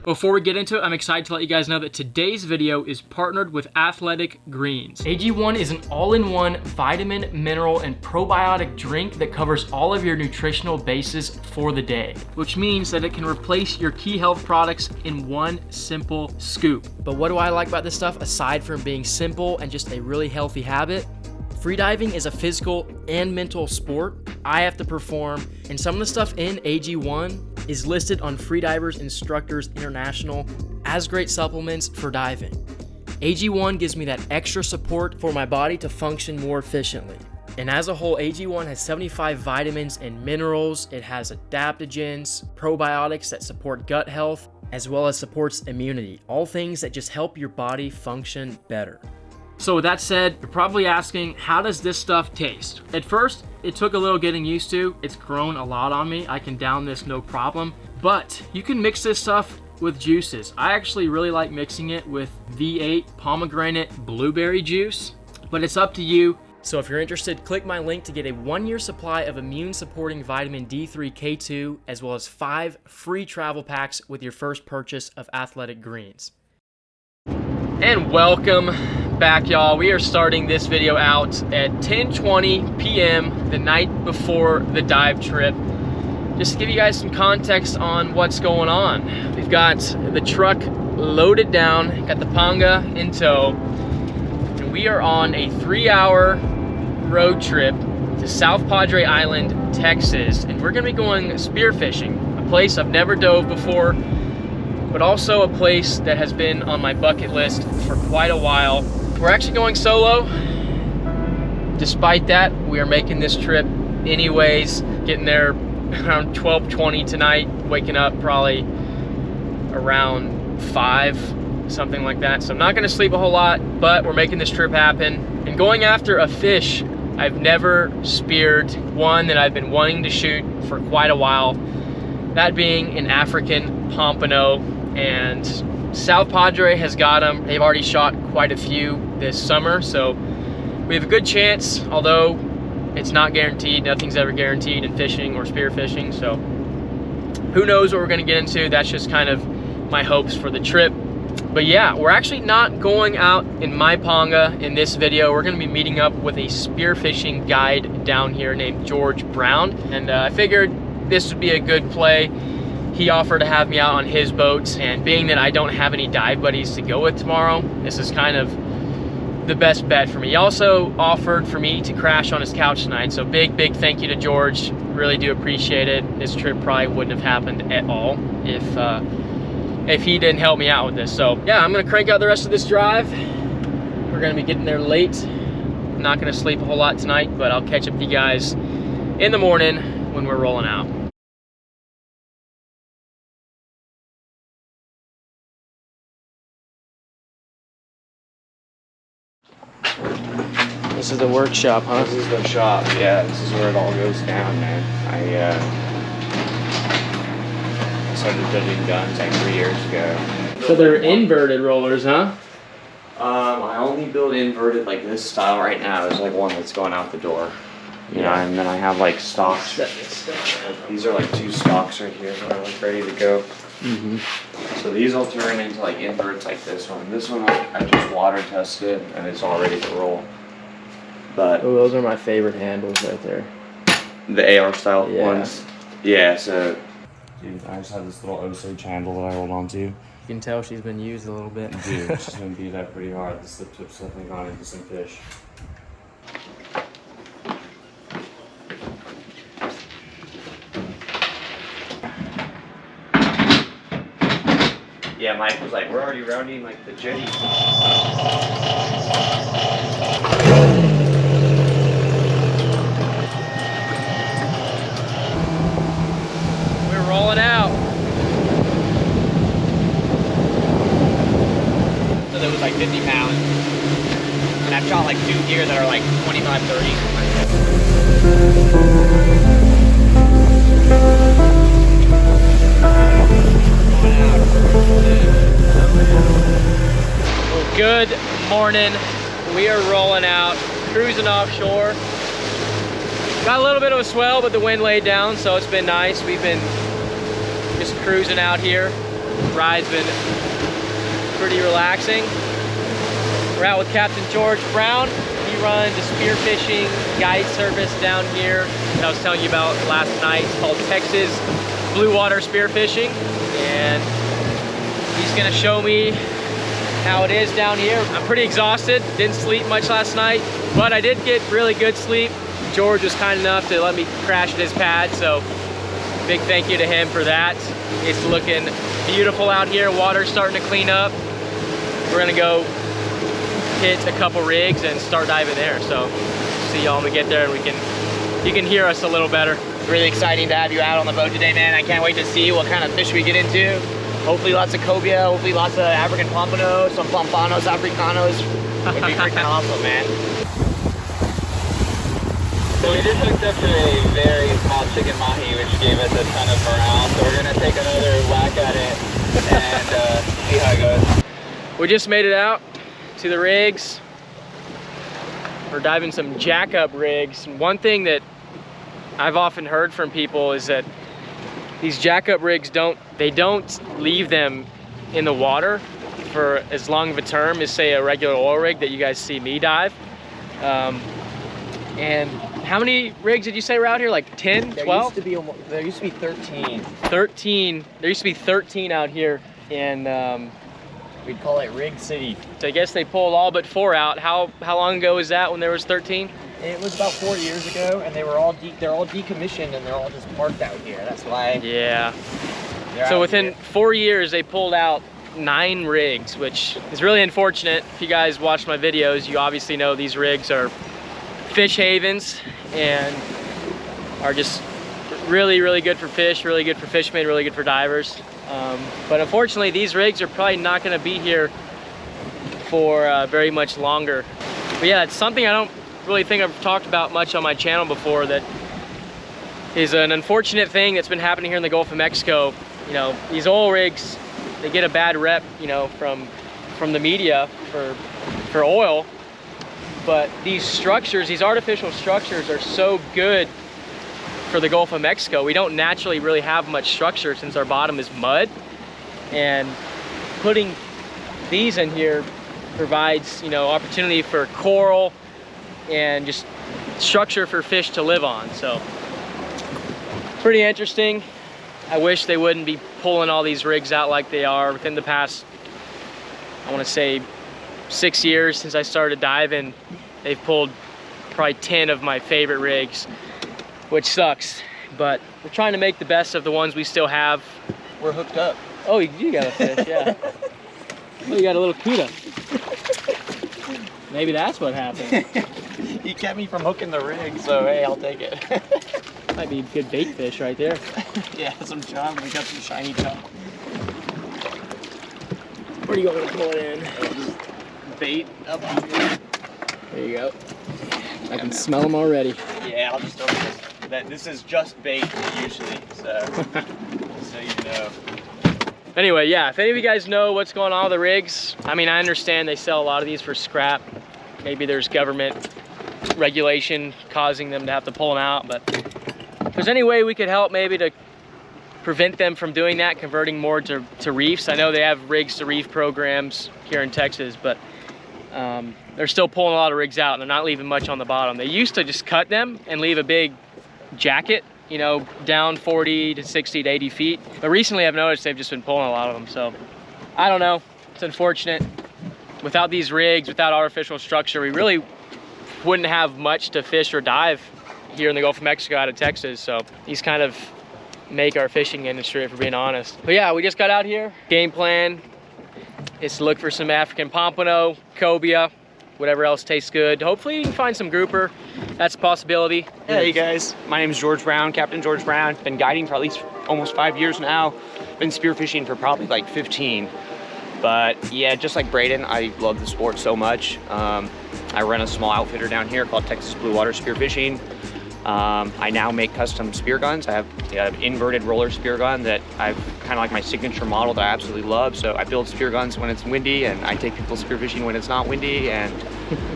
Before we get into it, I'm excited to let you guys know that today's video is partnered with Athletic Greens. AG1 is an all-in-one vitamin, mineral, and probiotic drink that covers all of your nutritional bases for the day, which means that it can replace your key health products in one simple scoop. But what do I like about this stuff aside from being simple and just a really healthy habit? Freediving is a physical and mental sport. I have to perform, and some of the stuff in AG1 is listed on Freedivers Instructors International as great supplements for diving. AG1 gives me that extra support for my body to function more efficiently. And as a whole, AG1 has 75 vitamins and minerals. It has adaptogens, probiotics that support gut health, as well as supports immunity. All things that just help your body function better. So with that said, you're probably asking, how does this stuff taste? At first, it took a little getting used to. It's grown a lot on me. I can down this no problem. But you can mix this stuff with juices. I actually really like mixing it with V8 pomegranate blueberry juice, but it's up to you. So if you're interested, click my link to get a 1-year supply of immune-supporting vitamin D3K2, as well as 5 free travel packs with your first purchase of Athletic Greens. And welcome back, y'all. We are starting this video out at 10:20 p.m. the night before the dive trip. Just to give you guys some context on what's going on. We've got the truck loaded down, got the Panga in tow, and we are on a 3-hour road trip to South Padre Island, Texas, and we're gonna be going spearfishing, a place I've never dove before, but also a place that has been on my bucket list for quite a while. We're actually going solo. Despite that, we are making this trip anyways, getting there around 12:20 tonight, waking up probably around 5, something like that. So I'm not gonna sleep a whole lot, but we're making this trip happen and going after a fish I've never speared, one that I've been wanting to shoot for quite a while, that being an African pompano. And South Padre has got them. They've already shot quite a few this summer, so we have a good chance, although it's not guaranteed. Nothing's ever guaranteed in fishing or spearfishing, so who knows what we're gonna get into. That's just kind of my hopes for the trip. But yeah, we're actually not going out in my Panga in this video. We're gonna be meeting up with a spearfishing guide down here named George Brown, and I figured this would be a good play. He offered to have me out on his boat, and being that I don't have any dive buddies to go with tomorrow, this is kind of the best bet for me. He also offered for me to crash on his couch tonight, so big thank you to George. Really do appreciate it. This trip probably wouldn't have happened at all if he didn't help me out with this. So yeah, I'm gonna crank out the rest of this drive. We're gonna be getting there late. I'm not gonna sleep a whole lot tonight, but I'll catch up with you guys in the morning when we're rolling out. This is the workshop, huh? This is the shop, yeah. This is where it all goes down, man. I started building guns like 3 years ago. So they're inverted rollers, huh? I only build inverted like this style right now. Is like one that's going out the door. You know, and then I have like stocks. These are like 2 stocks right here that are like ready to go. So these will turn into like inverts like this one. This one I just water tested and it's all ready to roll. But oh, those are my favorite handles right there. The AR style ones. Yeah, so dude, I just have this little Osage handle that I hold on to. You can tell she's been used a little bit. Dude, she's been beat up pretty hard. The slip tip's definitely gone into some fish. Yeah, Mike was like, we're already rounding like the jetty. We're rolling out. So there was like 50 pounds. And I've shot like 2 deer that are like 25, 30. Well, good morning. We are rolling out, cruising offshore. Got a little bit of a swell, but the wind laid down, so it's been nice. We've been just cruising out here. Ride's been pretty relaxing. We're out with Captain George Brown. He runs a spearfishing guide service down here that I was telling you about last night. It's called Texas Bluewater Spearfishing, and he's gonna show me how it is down here. I'm pretty exhausted, didn't sleep much last night, but I did get really good sleep. George was kind enough to let me crash at his pad, so big thank you to him for that. It's looking beautiful out here. Water's starting to clean up. We're gonna go hit a couple rigs and start diving there. So see y'all when we get there and you can hear us a little better. Really exciting to have you out on the boat today, man. I can't wait to see what kind of fish we get into. Hopefully lots of cobia, hopefully lots of African pompano, some pompanos, africanos. Would be freaking awesome, man. So we just hooked up to a very small chicken mahi, which gave us a ton of morale. So we're gonna take another whack at it and see how it goes. We just made it out to the rigs. We're diving some jack-up rigs. And one thing that I've often heard from people is that these jack-up rigs don't leave them in the water for as long of a term as, say, a regular oil rig that you guys see me dive. And how many rigs did you say were out here? Like 10, 12? There used to be 13. 13. There used to be 13 out here, and We'd call it Rig City. so I guess they pulled all but 4 out. How long ago was that when there was 13? It was about 4 years ago, and they're all decommissioned, and they're all just parked out here. That's why. Yeah. they're So out within here. 4 years, they pulled out 9 rigs, which is really unfortunate. If you guys watch my videos, you obviously know these rigs are fish havens and are just really, really good for fish, really good for fishermen, really good for divers. But unfortunately, these rigs are probably not going to be here for very much longer. But yeah, it's something I don't really think I've talked about much on my channel before, that is an unfortunate thing that's been happening here in the Gulf of Mexico. You know, these oil rigs, they get a bad rep, you know, from the media for oil. But these structures, these artificial structures, are so good for the Gulf of Mexico. We don't naturally really have much structure since our bottom is mud, and putting these in here provides, you know, opportunity for coral and just structure for fish to live on. So pretty interesting. I wish they wouldn't be pulling all these rigs out like they are. Within the past, I want to say 6 years since I started diving, they've pulled probably 10 of my favorite rigs, which sucks, but we're trying to make the best of the ones we still have. We're hooked up. Oh, you got a fish, yeah. Oh, you got a little cuda. Maybe that's what happened. You kept me from hooking the rig, so hey, I'll take it. Might be a good bait fish right there. Yeah, some chum. We got some shiny chum. Where are you going to pull it in? Bait up. There you go. I can smell them already. Yeah, I'll just open this. This is just bait usually, so you know. Anyway, yeah, if any of you guys know what's going on with the rigs, I mean, I understand they sell a lot of these for scrap. Maybe there's government regulation causing them to have to pull them out, but if there's any way we could help maybe to prevent them from doing that, converting more to reefs. I know they have rigs to reef programs here in Texas, but they're still pulling a lot of rigs out and they're not leaving much on the bottom. They used to just cut them and leave a big jacket, you know, down 40 to 60 to 80 feet. But recently I've noticed they've just been pulling a lot of them. So I don't know, it's unfortunate. Without these rigs, without artificial structure, we really wouldn't have much to fish or dive here in the Gulf of Mexico out of Texas. So these kind of make our fishing industry, if we're being honest. But yeah, we just got out here. Game plan is to look for some African pompano, cobia, whatever else tastes good. Hopefully you can find some grouper. That's a possibility. Hey guys, my name is George Brown, Captain George Brown. Been guiding for at least almost 5 years now. Been spearfishing for probably like 15. But yeah, just like Braden, I love the sport so much. I run a small outfitter down here called Texas Bluewater Spearfishing. I now make custom spear guns. I have an inverted roller spear gun that I've kind of like my signature model that I absolutely love. So I build spear guns when it's windy, and I take people spearfishing when it's not windy. And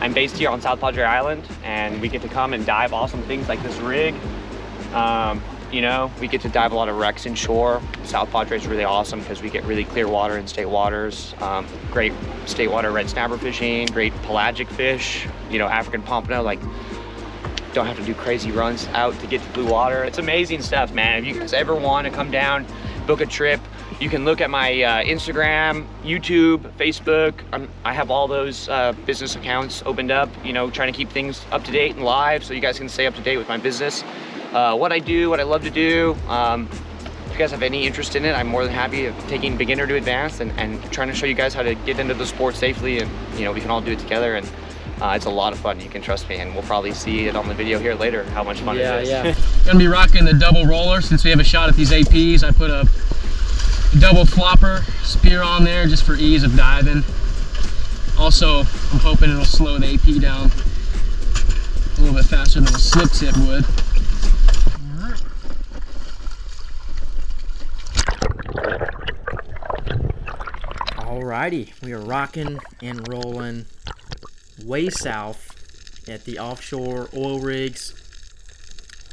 I'm based here on South Padre Island, and we get to come and dive awesome things like this rig. you know. We get to dive a lot of wrecks inshore. South Padre is really awesome because we get really clear water in state waters. Great state water red snapper fishing, great pelagic fish, you know, African pompano, like don't have to do crazy runs out to get to Bluewater. It's amazing stuff, man. If you guys ever want to come down, book a trip, you can look at my Instagram, YouTube, Facebook. I have all those business accounts opened up, you know, trying to keep things up to date and live so you guys can stay up to date with my business. What I do, what I love to do. If you guys have any interest in it, I'm more than happy of taking beginner to advanced and trying to show you guys how to get into the sport safely, and you know, we can all do it together, and it's a lot of fun. You can trust me, and we'll probably see it on the video here later how much fun it is. Yeah. Gonna be rocking the double roller since we have a shot at these APs. I put a double flopper spear on there just for ease of diving. Also, I'm hoping it'll slow the AP down a little bit faster than a slip tip would. Alrighty, we are rocking and rolling way south at the offshore oil rigs.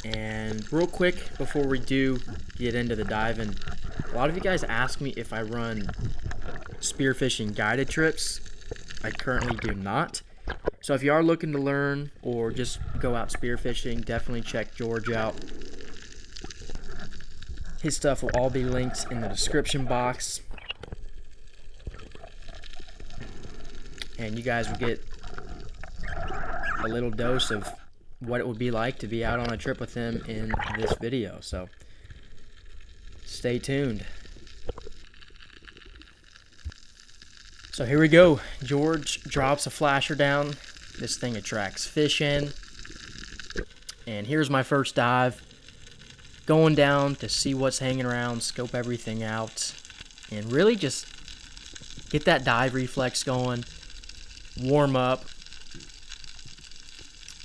And real quick before we do get into the diving, a lot of you guys ask me if I run spearfishing guided trips. I currently do not. So if you are looking to learn or just go out spearfishing, definitely check George out. His stuff will all be linked in the description box. And you guys will get a little dose of what it would be like to be out on a trip with him in this video. So stay tuned. So here we go. George drops a flasher down. This thing attracts fish in. And here's my first dive. Going down to see what's hanging around, scope everything out, and really just get that dive reflex going, warm up,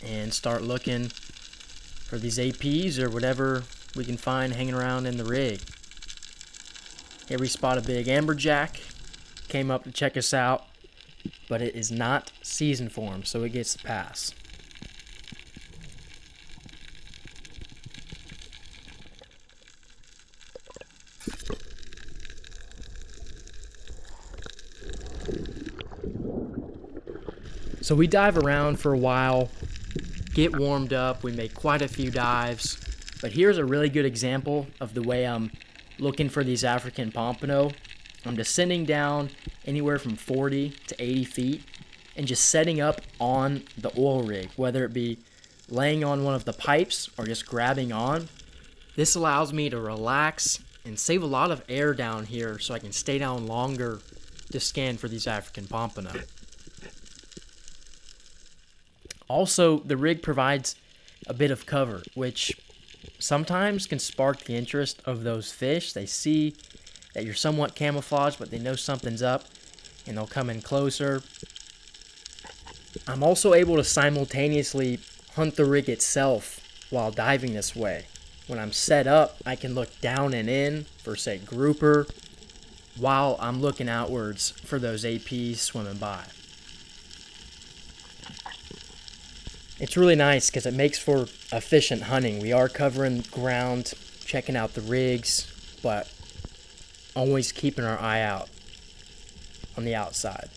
and start looking for these APs or whatever we can find hanging around in the rig. Here we spot a big amberjack. Came up to check us out, but it is not season form, so it gets the pass. So we dive around for a while, get warmed up, we make quite a few dives, but here's a really good example of the way I'm looking for these African pompano. I'm descending down anywhere from 40 to 80 feet and just setting up on the oil rig, whether it be laying on one of the pipes or just grabbing on. This allows me to relax and save a lot of air down here so I can stay down longer to scan for these African pompano. Also, the rig provides a bit of cover, which sometimes can spark the interest of those fish. They see that you're somewhat camouflaged, but they know something's up, and they'll come in closer. I'm also able to simultaneously hunt the rig itself while diving this way. When I'm set up, I can look down and in for, say, grouper, while I'm looking outwards for those APs swimming by. It's really nice because it makes for efficient hunting. We are covering ground, checking out the rigs, but always keeping our eye out on the outside.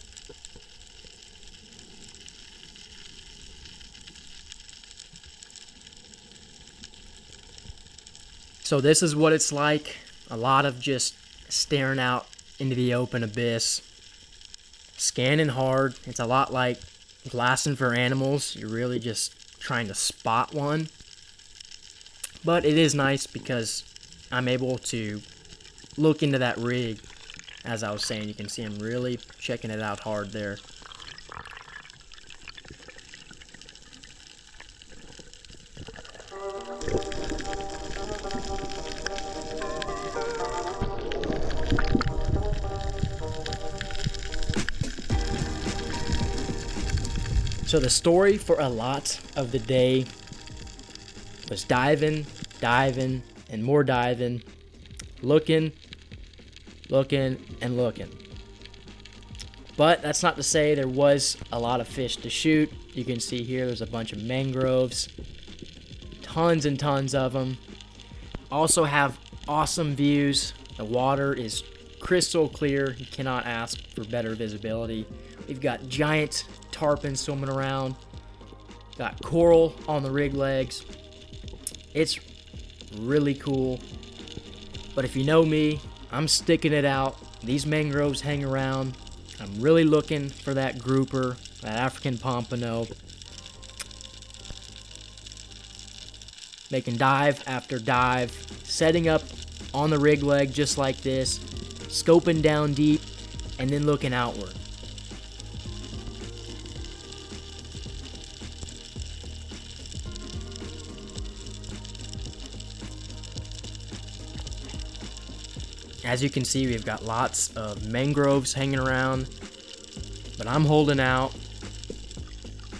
So this is what it's like. A lot of just staring out into the open abyss, scanning hard. It's a lot like glassing for animals. You're really just trying to spot one. But it is nice because I'm able to look into that rig. As I was saying, you can see I'm really checking it out hard there. So the story for a lot of the day was diving, and more diving, looking, and looking. But that's not to say there was a lot of fish to shoot. You can see here there's a bunch of mangroves, tons and tons of them. Also have awesome views. The water is crystal clear. You cannot ask for better visibility. We've got giant tarpon swimming around. Got coral on the rig legs. It's really cool. But if you know me, I'm sticking it out. These mangroves hang around. I'm really looking for that grouper, that African pompano. Making dive after dive, setting up on the rig leg just like this, scoping down deep, and then looking outward. As you can see, we've got lots of mangroves hanging around, but I'm holding out.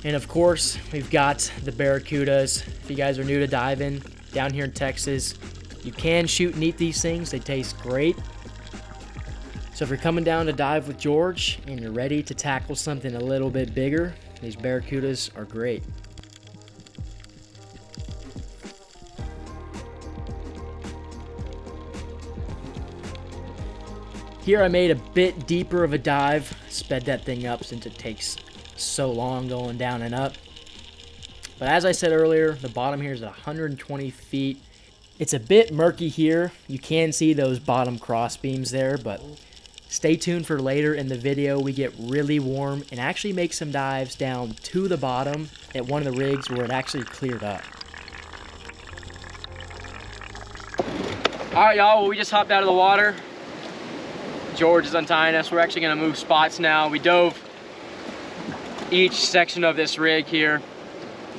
And of course, we've got the barracudas. If you guys are new to diving down here in Texas, you can shoot and eat these things. They taste great. So if you're coming down to dive with George and you're ready to tackle something a little bit bigger, these barracudas are great. Here I made a bit deeper of a dive, sped that thing up since it takes so long going down and up. But as I said earlier, the bottom here is at 120 feet. It's a bit murky here. You can see those bottom cross beams there, but stay tuned for later in the video. We get really warm and actually make some dives down to the bottom at one of the rigs where it actually cleared up. All right, y'all, well, we just hopped out of the water. George is untying us. We're actually gonna move spots now. We dove each section of this rig here.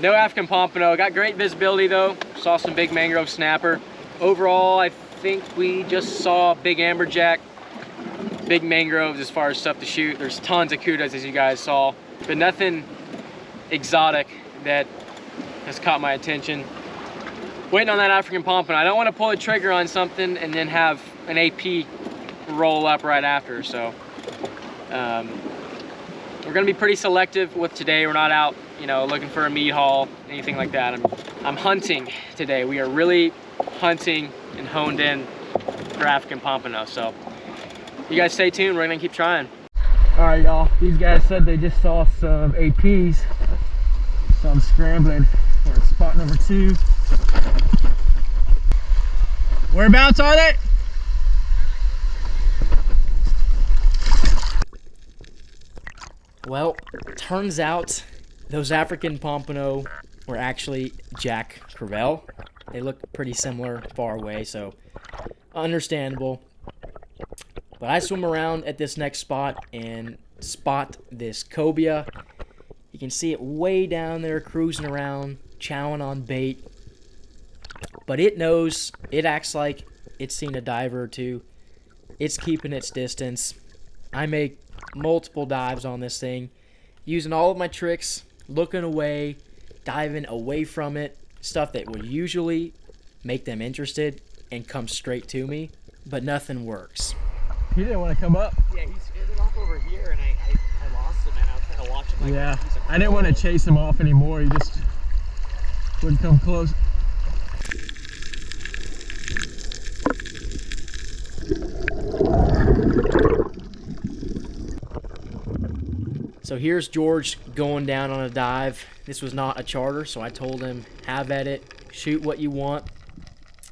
No African pompano. Got great visibility though. Saw some big mangrove snapper. Overall, I think we just saw big amberjack, big mangroves as far as stuff to shoot. There's tons of kudas as you guys saw, but nothing exotic that has caught my attention. Waiting on that African pompano. I don't want to pull the trigger on something and then have an AP roll up right after, so we're gonna be pretty selective with today. We're not out, you know, looking for a meat haul, anything like that. I'm hunting today. We are really hunting and honed in for African pompano, so you guys stay tuned. We're gonna keep trying. All right, y'all, these guys said they just saw some APs, so I'm scrambling for spot number 2. Whereabouts are they? Well, turns out those African pompano were actually Jack Crevalle. They look pretty similar far away, so understandable. But I swim around at this next spot and spot this cobia. You can see it way down there cruising around, chowing on bait. But it knows, it acts like it's seen a diver or two. It's keeping its distance. I make multiple dives on this thing, using all of my tricks, looking away, diving away from it, stuff that would usually make them interested and come straight to me, but nothing works. He didn't want to come up. Yeah, he skirted off over here and I lost him, and I was kind of watching like, yeah, I didn't want to chase him off anymore. He just wouldn't come close. So here's George going down on a dive. This was not a charter, so I told him, have at it, shoot what you want.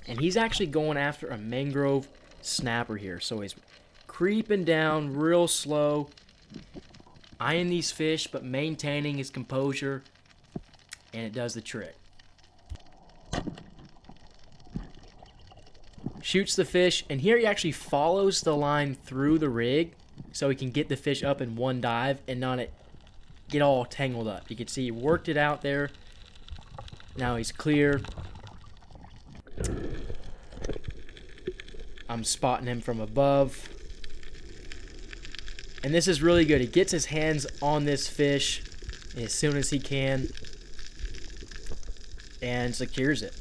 And he's actually going after a mangrove snapper here. So he's creeping down real slow, eyeing these fish, but maintaining his composure, and it does the trick. Shoots the fish, and here he actually follows the line through the rig so he can get the fish up in one dive and not get all tangled up. You can see he worked it out there. Now he's clear. I'm spotting him from above. And this is really good. He gets his hands on this fish as soon as he can and secures it.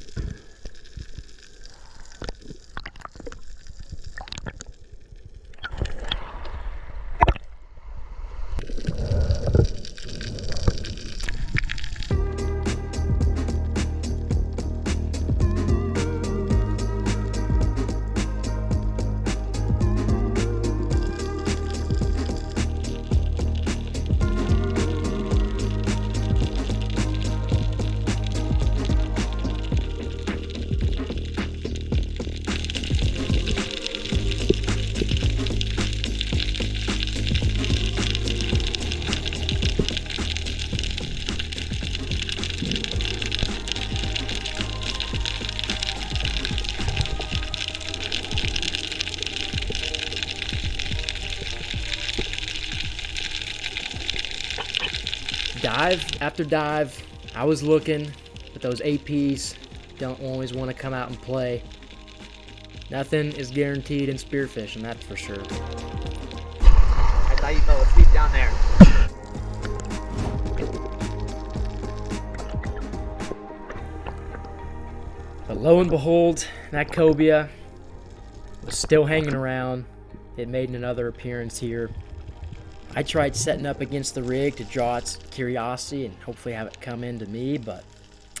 dive after dive, I was looking, but those APs don't always want to come out and play. Nothing is guaranteed in spearfishing, that's for sure. I thought you fell asleep down there. But lo and behold, that cobia was still hanging around. It made another appearance here. I tried setting up against the rig to draw its curiosity and hopefully have it come into me, but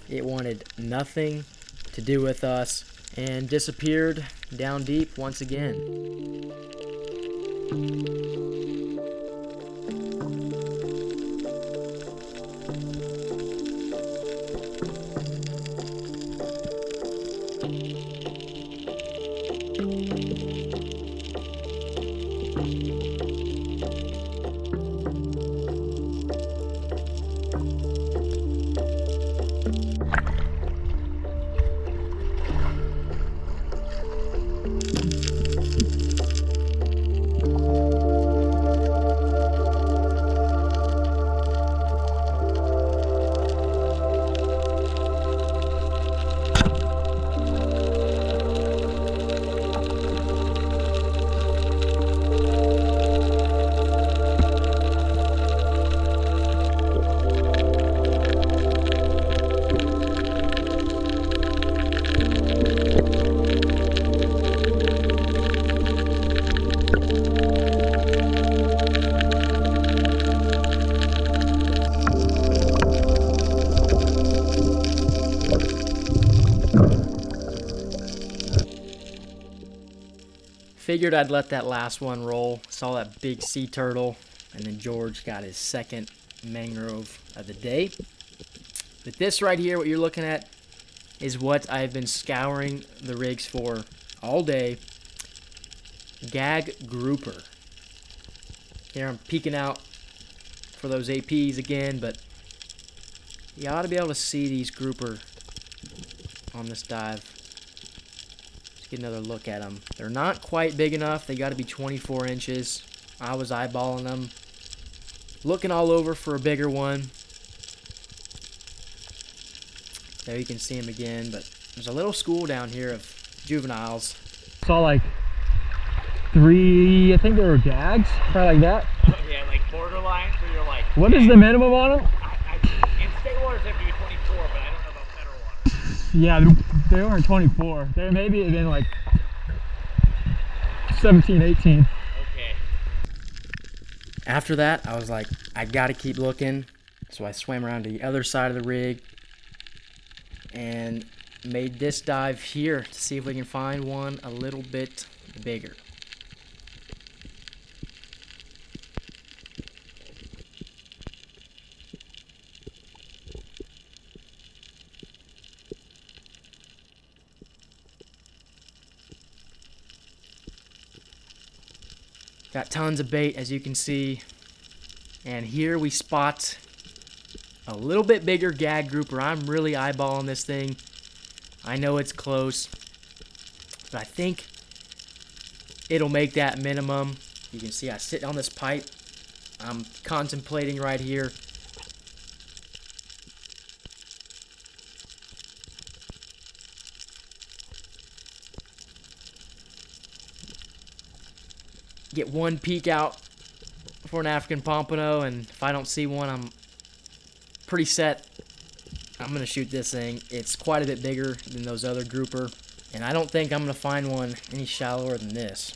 it wanted nothing to do with us and disappeared down deep once again. Figured I'd let that last one roll. Saw that big sea turtle, and then George got his second mangrove of the day. But this right here, what you're looking at, is what I've been scouring the rigs for all day. Gag grouper. Here I'm peeking out for those APs again, but you ought to be able to see these grouper on this dive. Get another look at them. They're not quite big enough. They got to be 24 inches. I was eyeballing them, looking all over for a bigger one. There you can see them again, but there's a little school down here of juveniles. Saw like 3, I think they were gags, probably like that. Oh, yeah, like borderline, so you're like... What is the minimum on them? In state waters they have to be 24, but I don't know about federal waters. Yeah, they weren't 24. They maybe have been like 17, 18. Okay. After that, I was like, I gotta keep looking. So I swam around to the other side of the rig and made this dive here to see if we can find one a little bit bigger. Got tons of bait, as you can see, and here we spot a little bit bigger gag grouper. I'm really eyeballing this thing. I know it's close, but I think it'll make that minimum. You can see I sit on this pipe. I'm contemplating right here. Get one peek out for an African pompano, and if I don't see one, I'm pretty set. I'm gonna shoot this thing. It's quite a bit bigger than those other grouper, and I don't think I'm gonna find one any shallower than this.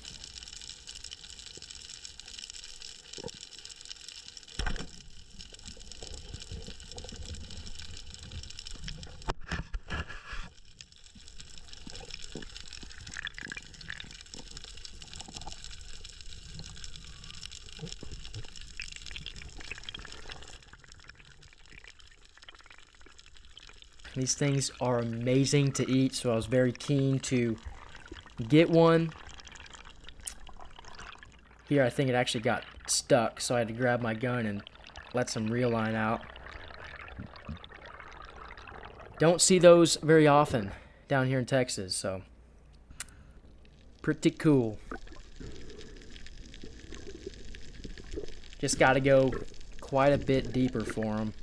These things are amazing to eat, so I was very keen to get one. Here I think it actually got stuck, so I had to grab my gun and let some reel line out. Don't see those very often down here in Texas, so pretty cool. Just got to go quite a bit deeper for them.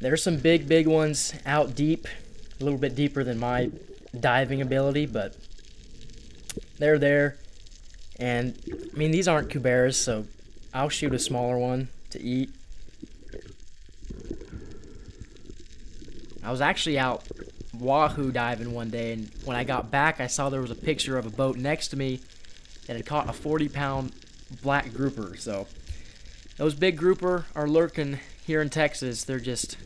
There's some big ones out deep, a little bit deeper than my diving ability, but they're there. And I mean, these aren't cuberas, so I'll shoot a smaller one to eat. I was actually out wahoo diving one day, and when I got back, I saw there was a picture of a boat next to me that had caught a 40-pound black grouper. So those big grouper are lurking here in Texas. They're just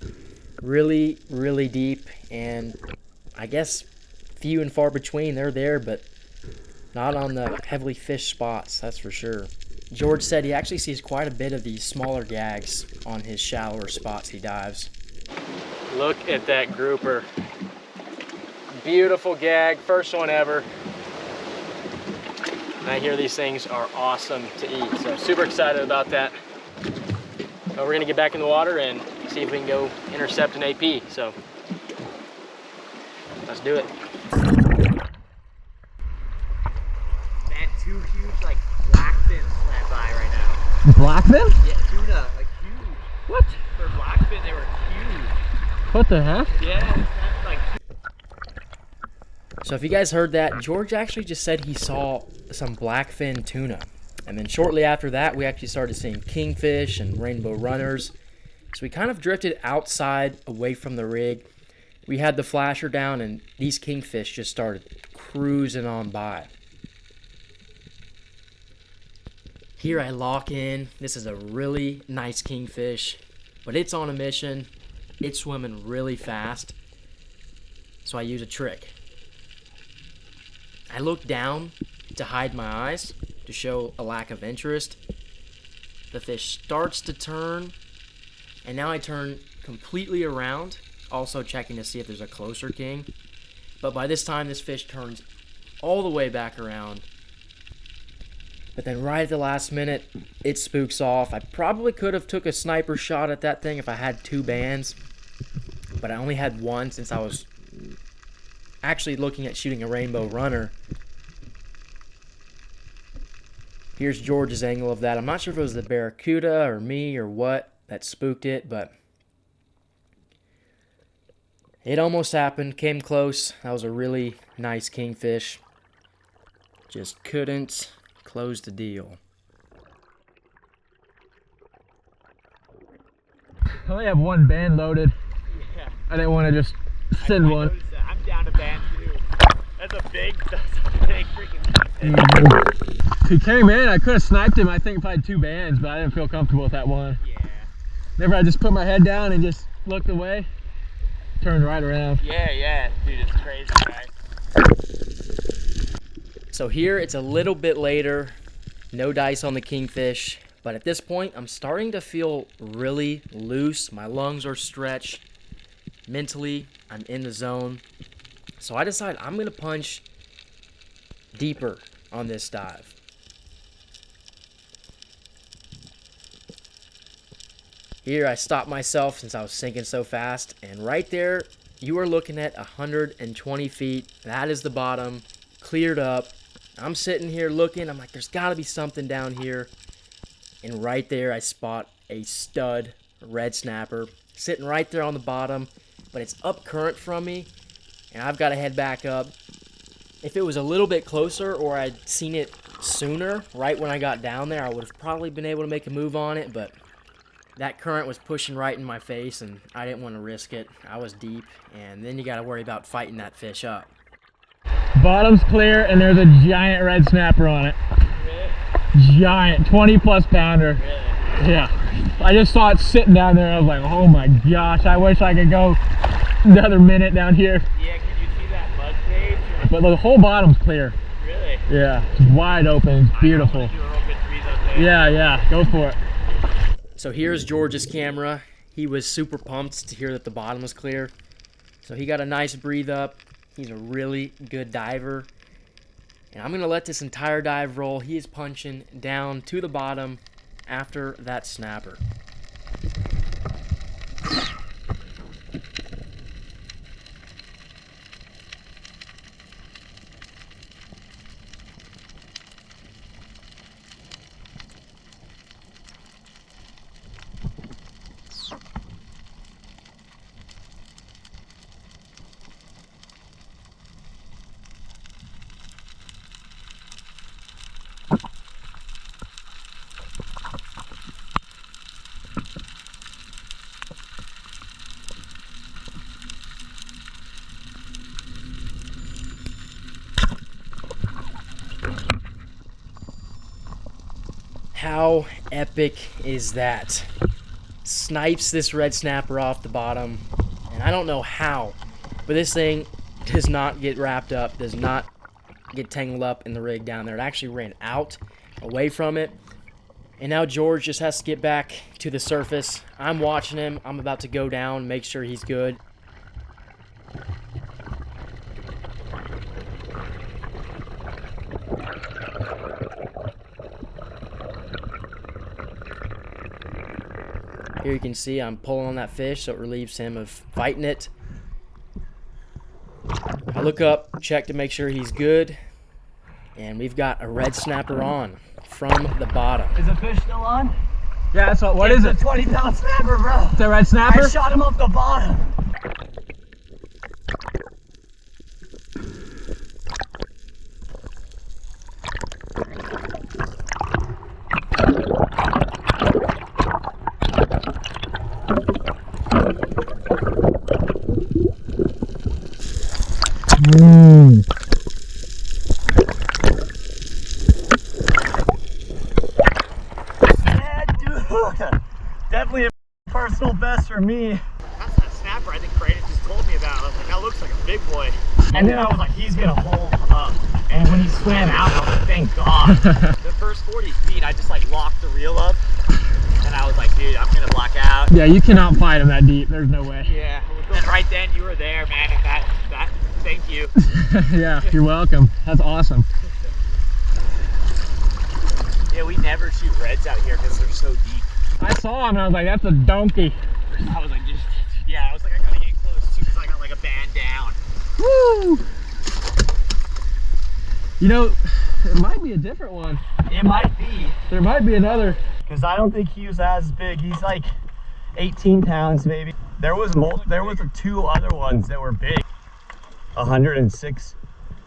really deep, and I guess few and far between. They're there, but not on the heavily fished spots, that's for sure. George said he actually sees quite a bit of these smaller gags on his shallower spots he dives. Look at that grouper. Beautiful gag, first one ever. And I hear these things are awesome to eat, so super excited about that. But we're gonna get back in the water and see if we can go intercept an AP, so let's do it. Man, two huge like blackfins swam by right now. Blackfin? Yeah, tuna, like huge. What? For blackfin, they were huge. What the heck? Yeah, like. So if you guys heard that, George actually just said he saw some blackfin tuna. And then shortly after that, we actually started seeing kingfish and rainbow runners. So we kind of drifted outside away from the rig. We had the flasher down, and these kingfish just started cruising on by. Here I lock in. This is a really nice kingfish, but it's on a mission. It's swimming really fast, so I use a trick. I look down to hide my eyes, to show a lack of interest. The fish starts to turn, and now I turn completely around, also checking to see if there's a closer king. But by this time, this fish turns all the way back around. But then right at the last minute, it spooks off. I probably could have took a sniper shot at that thing if I had 2 bands, but I only had 1 since I was actually looking at shooting a rainbow runner. Here's George's angle of that. I'm not sure if it was the barracuda or me or what that spooked it, but it almost happened. Came close. That was a really nice kingfish. Just couldn't close the deal. I only have 1 band loaded. Yeah. I didn't want to just send one. I'm down to band 2. That's a big freaking. He came in, I could have sniped him, I think, if I had 2 bands, but I didn't feel comfortable with that one. Yeah. Remember, I just put my head down and just looked away, turned right around. Yeah, dude, it's crazy, right? So here it's a little bit later, no dice on the kingfish, but at this point I'm starting to feel really loose. My lungs are stretched. Mentally, I'm in the zone. So I decide I'm gonna punch deeper on this dive. Here I stopped myself since I was sinking so fast, and right there you are looking at 120 feet. That is the bottom, cleared up. I'm sitting here looking, I'm like, there's gotta be something down here. And right there I spot a stud red snapper sitting right there on the bottom, but it's up current from me, and I've got to head back up. If it was a little bit closer, or I'd seen it sooner, right when I got down there, I would have probably been able to make a move on it, but that current was pushing right in my face, and I didn't want to risk it. I was deep, and then you got to worry about fighting that fish up. Bottom's clear, and there's a giant red snapper on it. Really? Giant, 20+ pounder. Really? Yeah. I just saw it sitting down there. I was like, oh my gosh, I wish I could go another minute down here. Yeah, can you see that mud page? But the whole bottom's clear. Really? Yeah, it's wide open. It's beautiful. Yeah, go for it. So here's George's camera. He was super pumped to hear that the bottom was clear. So he got a nice breathe up. He's a really good diver. And I'm going to let this entire dive roll. He is punching down to the bottom after that snapper. How epic is that? Snipes this red snapper off the bottom, and I don't know how, but this thing does not get wrapped up, does not get tangled up in the rig down there. It actually ran out, away from it, and now George just has to get back to the surface. I'm watching him. I'm about to go down, make sure he's good. Here you can see I'm pulling on that fish, so it relieves him of fighting it. I look up, check to make sure he's good, and we've got a red snapper on from the bottom. Is the fish still on? Yeah, that's what is it? It's a 20-pound snapper, bro. It's a red snapper? I shot him off the bottom. Yeah, dude. Definitely a personal best for me. That's that snapper I think Brayden just told me about. I was like, that looks like a big boy. And then I was like, he's gonna hold up. And when he swam out, I was like, thank God. The first 40 feet, I just like locked the reel up. And I was like, dude, I'm gonna black out. Yeah, you cannot fight him that deep. There's no way. Yeah. And right then you were there, man. And that, thank you. Yeah, you're welcome. That's awesome. Yeah, we never shoot reds out here because they're so deep. I saw him and I was like, that's a donkey. I was like, yeah, I was like, I gotta get close too because I got like a band down. Woo! You know, it might be a different one. It might be. There might be another. Because I don't think he was as big. He's like 18 pounds maybe. There was two other ones that were big. 106.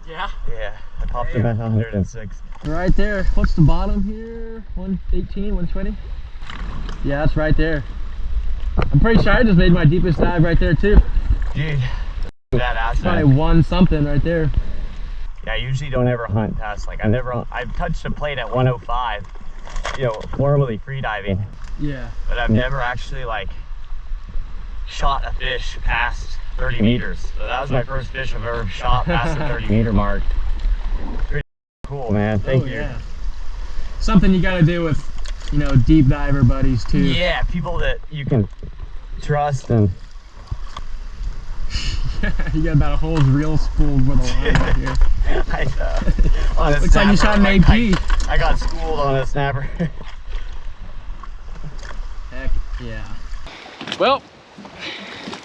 Yeah? Yeah, I popped him at 106. Right there. What's the bottom here? 118, 120? Yeah, that's right there. I'm pretty sure I just made my deepest dive right there too. Dude, that ass. Probably won something right there. Yeah, I usually don't ever hunt past, like I've touched a plate at 105, you know, formally freediving. Yeah. But I've never actually like shot a fish past 30 meters. So that was my first fish I've ever shot past the 30-meter mark. Pretty cool, man. Thank you. Yeah. Something you gotta do with, you know, deep diver buddies too. Yeah, people that you can trust and You got about a whole reel spooled with a line right here. I know. On a Looks like you shot an AP. I got schooled on a snapper. Heck yeah. Well,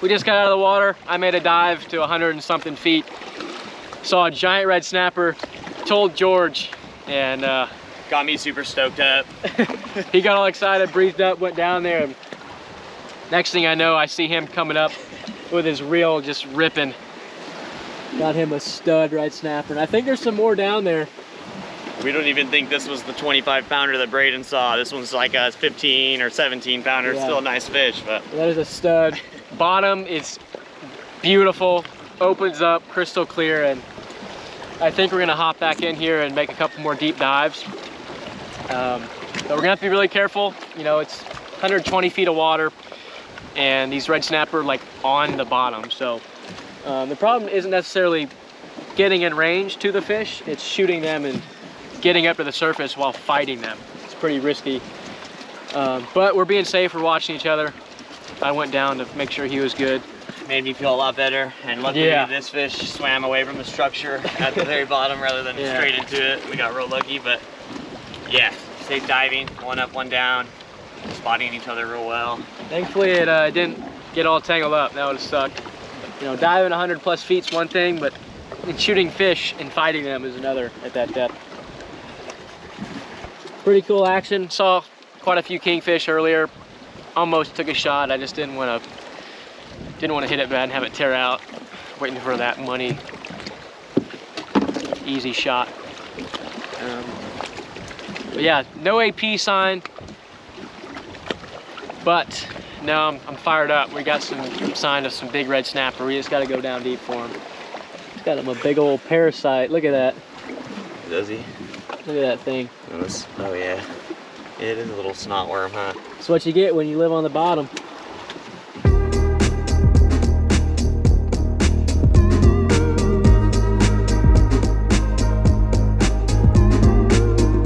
we just got out of the water. I made a dive to 100 and something feet. Saw a giant red snapper, told George, and Got me super stoked up. he got all excited, breathed up, went down there, and next thing I know, I see him coming up with his reel just ripping. Got him a stud red snapper, and I think there's some more down there. We don't even think this was the 25 pounder that Brayden saw. This one's like a 15 or 17 pounder. Yeah. Still a nice fish, but That is a stud. Bottom is beautiful, opens up crystal clear, and I think we're gonna hop back in here and make a couple more deep dives. But we're gonna have to be really careful. You know, it's 120 feet of water, and these red snapper like on the bottom. So the problem isn't necessarily getting in range to the fish, it's shooting them and getting up to the surface while fighting them. It's pretty risky. But we're being safe, we're watching each other. I went down to make sure he was good. made me feel a lot better. And luckily Yeah. this fish swam away from the structure at the very bottom rather than straight into it. We got real lucky, but yeah, safe diving, one up, one down, spotting each other real well. Thankfully it didn't get all tangled up. That would have sucked. You know, diving 100 plus feet is one thing, but shooting fish and fighting them is another at that depth. Pretty cool action. Saw quite a few kingfish earlier. Almost took a shot. I just didn't want to hit it bad and have it tear out. Waiting for that money easy shot. But yeah, no AP sign. But now I'm fired up. We got some sign of some big red snapper. We just got to go down deep for him. He's got him a big old parasite. Look at that. Does he? Look at that thing. Oh yeah. It is a little snot worm, huh? That's what you get when you live on the bottom.